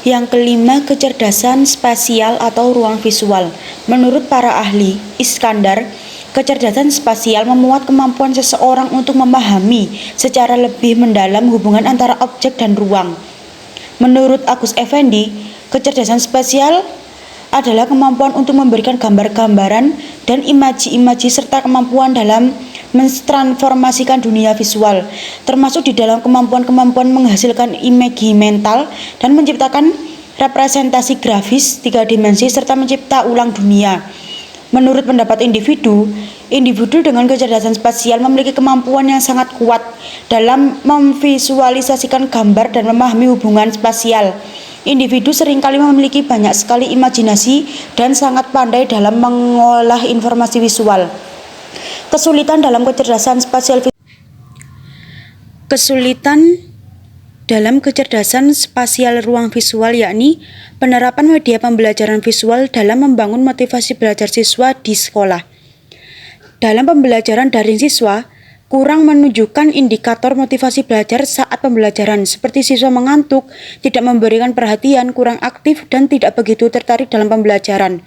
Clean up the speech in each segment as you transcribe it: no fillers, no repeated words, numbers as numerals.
Yang kelima, kecerdasan spasial atau ruang visual. Menurut para ahli, Iskandar, kecerdasan spasial memuat kemampuan seseorang untuk memahami secara lebih mendalam hubungan antara objek dan ruang. Menurut Agus Effendi, kecerdasan spasial adalah kemampuan untuk memberikan gambar-gambaran dan imaji-imaji serta kemampuan dalam mentransformasikan dunia visual, termasuk di dalam kemampuan-kemampuan menghasilkan imaji mental dan menciptakan representasi grafis 3 dimensi serta mencipta ulang dunia. Menurut pendapat individu dengan kecerdasan spasial memiliki kemampuan yang sangat kuat dalam memvisualisasikan gambar dan memahami hubungan spasial. Individu seringkali memiliki banyak sekali imajinasi dan sangat pandai dalam mengolah informasi visual. Kesulitan dalam kecerdasan spasial ruang visual yakni penerapan media pembelajaran visual dalam membangun motivasi belajar siswa di sekolah. Dalam pembelajaran daring siswa, kurang menunjukkan indikator motivasi belajar saat pembelajaran, seperti siswa mengantuk, tidak memberikan perhatian, kurang aktif, dan tidak begitu tertarik dalam pembelajaran.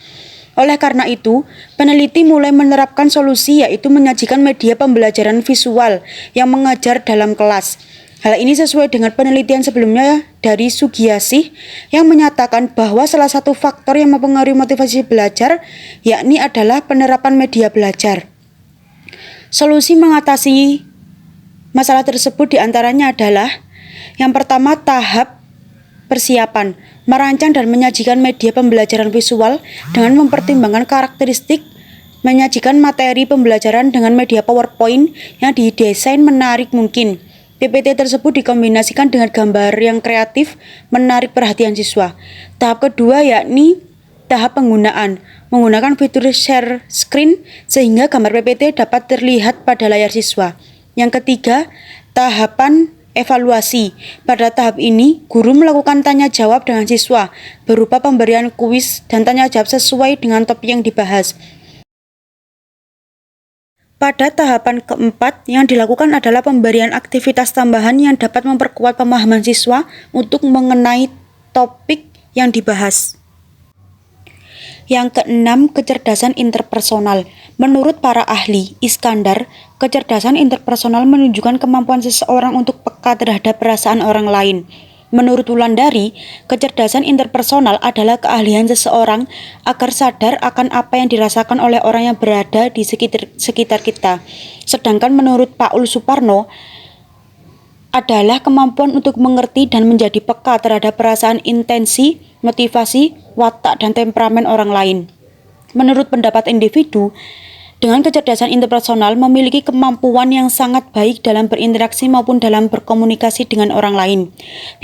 Oleh karena itu, peneliti mulai menerapkan solusi, yaitu menyajikan media pembelajaran visual yang mengajar dalam kelas. Hal ini sesuai dengan penelitian sebelumnya dari Sugiyasih yang menyatakan bahwa salah satu faktor yang mempengaruhi motivasi belajar yakni adalah penerapan media belajar. Solusi mengatasi masalah tersebut diantaranya adalah: yang pertama, tahap persiapan, merancang dan menyajikan media pembelajaran visual dengan mempertimbangkan karakteristik, menyajikan materi pembelajaran dengan media PowerPoint yang didesain menarik mungkin. PPT tersebut dikombinasikan dengan gambar yang kreatif, menarik perhatian siswa. Tahap kedua yakni tahap penggunaan, menggunakan fitur share screen sehingga gambar PPT dapat terlihat pada layar siswa. Yang ketiga, tahapan evaluasi. Pada tahap ini, guru melakukan tanya jawab dengan siswa berupa pemberian kuis dan tanya jawab sesuai dengan topik yang dibahas. Pada tahapan keempat, yang dilakukan adalah pemberian aktivitas tambahan yang dapat memperkuat pemahaman siswa untuk mengenai topik yang dibahas. Yang keenam, kecerdasan interpersonal. Menurut para ahli, Iskandar, kecerdasan interpersonal menunjukkan kemampuan seseorang untuk peka terhadap perasaan orang lain. Menurut Wulandari, kecerdasan interpersonal adalah keahlian seseorang agar sadar akan apa yang dirasakan oleh orang yang berada di sekitar kita. Sedangkan menurut Paul Suparno, adalah kemampuan untuk mengerti dan menjadi peka terhadap perasaan, intensi, motivasi, watak, dan temperamen orang lain. Menurut pendapat individu, dengan kecerdasan interpersonal memiliki kemampuan yang sangat baik dalam berinteraksi maupun dalam berkomunikasi dengan orang lain.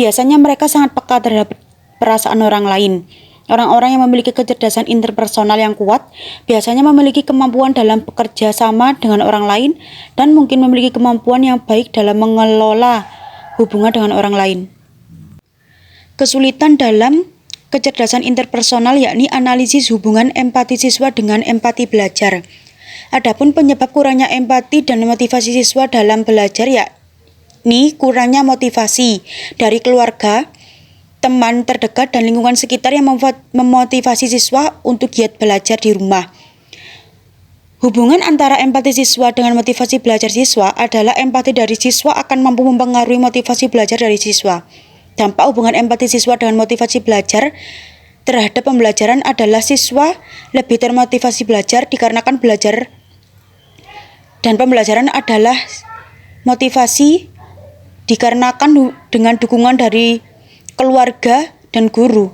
Biasanya mereka sangat peka terhadap perasaan orang lain. Orang-orang yang memiliki kecerdasan interpersonal yang kuat biasanya memiliki kemampuan dalam bekerja sama dengan orang lain dan mungkin memiliki kemampuan yang baik dalam mengelola hubungan dengan orang lain. Kesulitan dalam kecerdasan interpersonal yakni analisis hubungan empati siswa dengan empati belajar. Adapun penyebab kurangnya empati dan motivasi siswa dalam belajar yakni kurangnya motivasi dari keluarga, teman terdekat, dan lingkungan sekitar yang memotivasi siswa untuk giat belajar di rumah. Hubungan antara empati siswa dengan motivasi belajar siswa adalah empati dari siswa akan mampu mempengaruhi motivasi belajar dari siswa. Dampak hubungan empati siswa dengan motivasi belajar terhadap pembelajaran adalah siswa lebih termotivasi belajar dikarenakan belajar dan pembelajaran adalah motivasi dikarenakan dengan dukungan dari keluarga dan guru.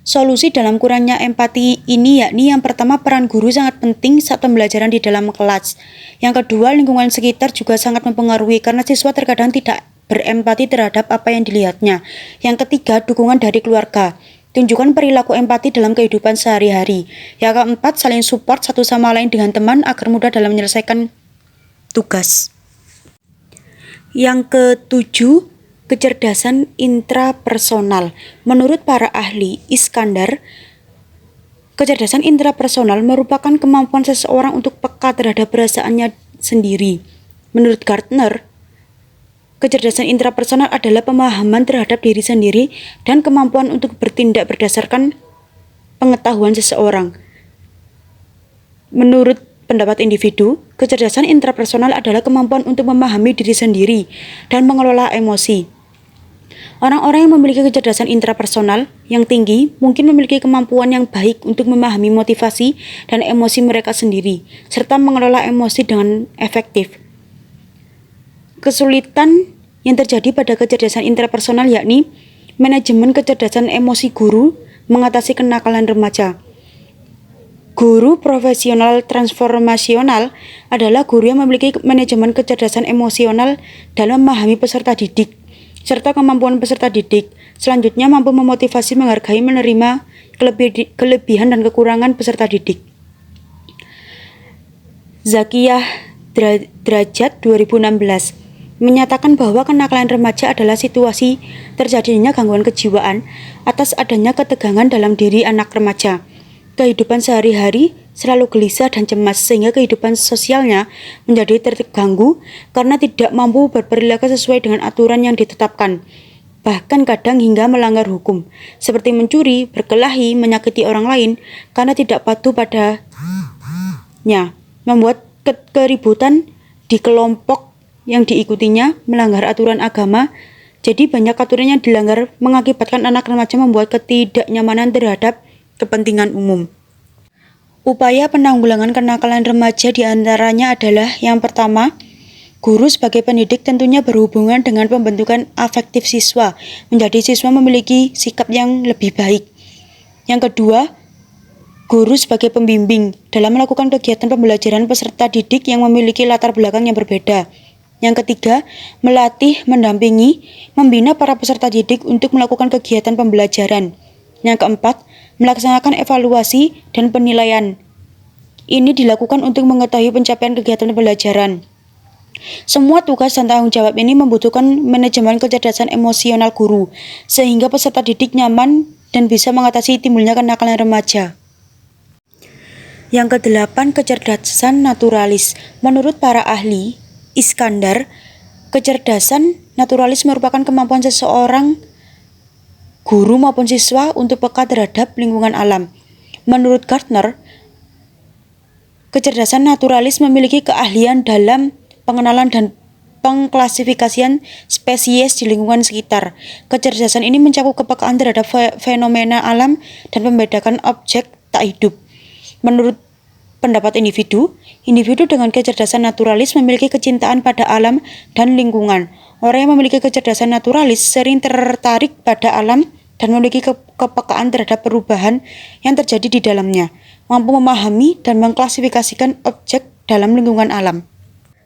Solusi dalam kurangnya empati ini yakni yang pertama, peran guru sangat penting saat pembelajaran di dalam kelas. Yang kedua, lingkungan sekitar juga sangat mempengaruhi karena siswa terkadang tidak berempati terhadap apa yang dilihatnya. Yang ketiga, dukungan dari keluarga. Tunjukkan perilaku empati dalam kehidupan sehari-hari. Yang keempat, saling support satu sama lain dengan teman agar mudah dalam menyelesaikan tugas. Yang ketujuh, kecerdasan intrapersonal. Menurut para ahli, Iskandar, kecerdasan intrapersonal merupakan kemampuan seseorang untuk peka terhadap perasaannya sendiri. Menurut Gardner, Kecerdasan intrapersonal adalah pemahaman terhadap diri sendiri dan kemampuan untuk bertindak berdasarkan pengetahuan seseorang. Menurut pendapat individu, kecerdasan intrapersonal adalah kemampuan untuk memahami diri sendiri dan mengelola emosi. Orang-orang yang memiliki kecerdasan intrapersonal yang tinggi mungkin memiliki kemampuan yang baik untuk memahami motivasi dan emosi mereka sendiri, serta mengelola emosi dengan efektif. Kesulitan yang terjadi pada kecerdasan intrapersonal yakni manajemen kecerdasan emosi guru mengatasi kenakalan remaja. Guru profesional transformasional adalah guru yang memiliki manajemen kecerdasan emosional dalam memahami peserta didik, serta kemampuan peserta didik. Selanjutnya mampu memotivasi, menghargai, menerima kelebihan dan kekurangan peserta didik. Zakiyah Drajat 2016 menyatakan bahwa kenakalan remaja adalah situasi terjadinya gangguan kejiwaan atas adanya ketegangan dalam diri anak remaja. Kehidupan sehari-hari selalu gelisah dan cemas sehingga kehidupan sosialnya menjadi terganggu karena tidak mampu berperilaku sesuai dengan aturan yang ditetapkan. Bahkan kadang hingga melanggar hukum, seperti mencuri, berkelahi, menyakiti orang lain karena tidak patuh padanya, membuat keributan di kelompok yang diikutinya, melanggar aturan agama. Jadi banyak aturan yang dilanggar mengakibatkan anak remaja membuat ketidaknyamanan terhadap kepentingan umum. Upaya penanggulangan kenakalan remaja diantaranya adalah yang pertama, guru sebagai pendidik tentunya berhubungan dengan pembentukan afektif siswa, menjadi siswa memiliki sikap yang lebih baik. Yang kedua, guru sebagai pembimbing dalam melakukan kegiatan pembelajaran peserta didik yang memiliki latar belakang yang berbeda. Yang ketiga, melatih, mendampingi, membina para peserta didik untuk melakukan kegiatan pembelajaran. Yang keempat, melaksanakan evaluasi dan penilaian. Ini dilakukan untuk mengetahui pencapaian kegiatan pembelajaran. Semua tugas dan tanggung jawab ini membutuhkan manajemen kecerdasan emosional guru, sehingga peserta didik nyaman dan bisa mengatasi timbulnya kenakalan remaja. Yang kedelapan, kecerdasan naturalis. Menurut para ahli, Iskandar, kecerdasan naturalis merupakan kemampuan seseorang guru maupun siswa untuk peka terhadap lingkungan alam. Menurut Gardner, kecerdasan naturalis memiliki keahlian dalam pengenalan dan pengklasifikasian spesies di lingkungan sekitar. Kecerdasan ini mencakup kepekaan terhadap fenomena alam dan membedakan objek tak hidup. Menurut pendapat individu dengan kecerdasan naturalis memiliki kecintaan pada alam dan lingkungan. Orang yang memiliki kecerdasan naturalis sering tertarik pada alam dan memiliki kepekaan terhadap perubahan yang terjadi di dalamnya, mampu memahami dan mengklasifikasikan objek dalam lingkungan alam.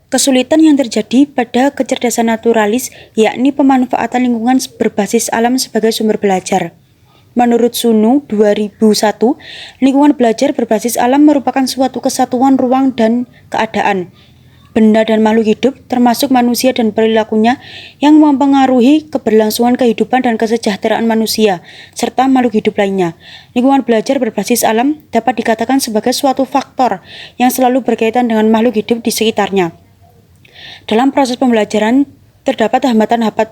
Kesulitan yang terjadi pada kecerdasan naturalis yakni pemanfaatan lingkungan berbasis alam sebagai sumber belajar. Menurut Sunu 2001, lingkungan belajar berbasis alam merupakan suatu kesatuan ruang dan keadaan, benda dan makhluk hidup, termasuk manusia dan perilakunya, yang mempengaruhi keberlangsungan kehidupan dan kesejahteraan manusia, serta makhluk hidup lainnya. Lingkungan belajar berbasis alam dapat dikatakan sebagai suatu faktor yang selalu berkaitan dengan makhluk hidup di sekitarnya. Dalam proses pembelajaran, terdapat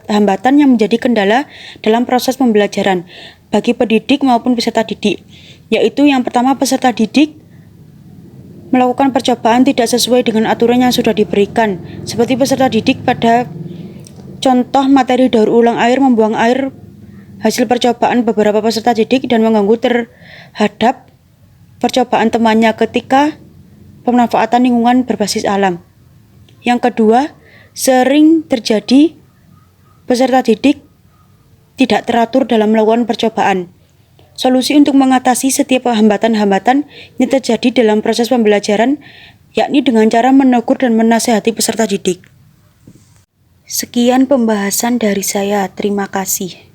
hambatan yang menjadi kendala dalam proses pembelajaran bagi pendidik maupun peserta didik, yaitu yang pertama, peserta didik melakukan percobaan tidak sesuai dengan aturan yang sudah diberikan, seperti peserta didik pada contoh materi daur ulang air membuang air hasil percobaan beberapa peserta didik dan mengganggu terhadap percobaan temannya ketika pemanfaatan lingkungan berbasis alam. Yang kedua, sering terjadi peserta didik tidak teratur dalam melakukan percobaan. Solusi untuk mengatasi setiap hambatan-hambatan yang terjadi dalam proses pembelajaran yakni dengan cara menegur dan menasihati peserta didik. Sekian pembahasan dari saya. Terima kasih.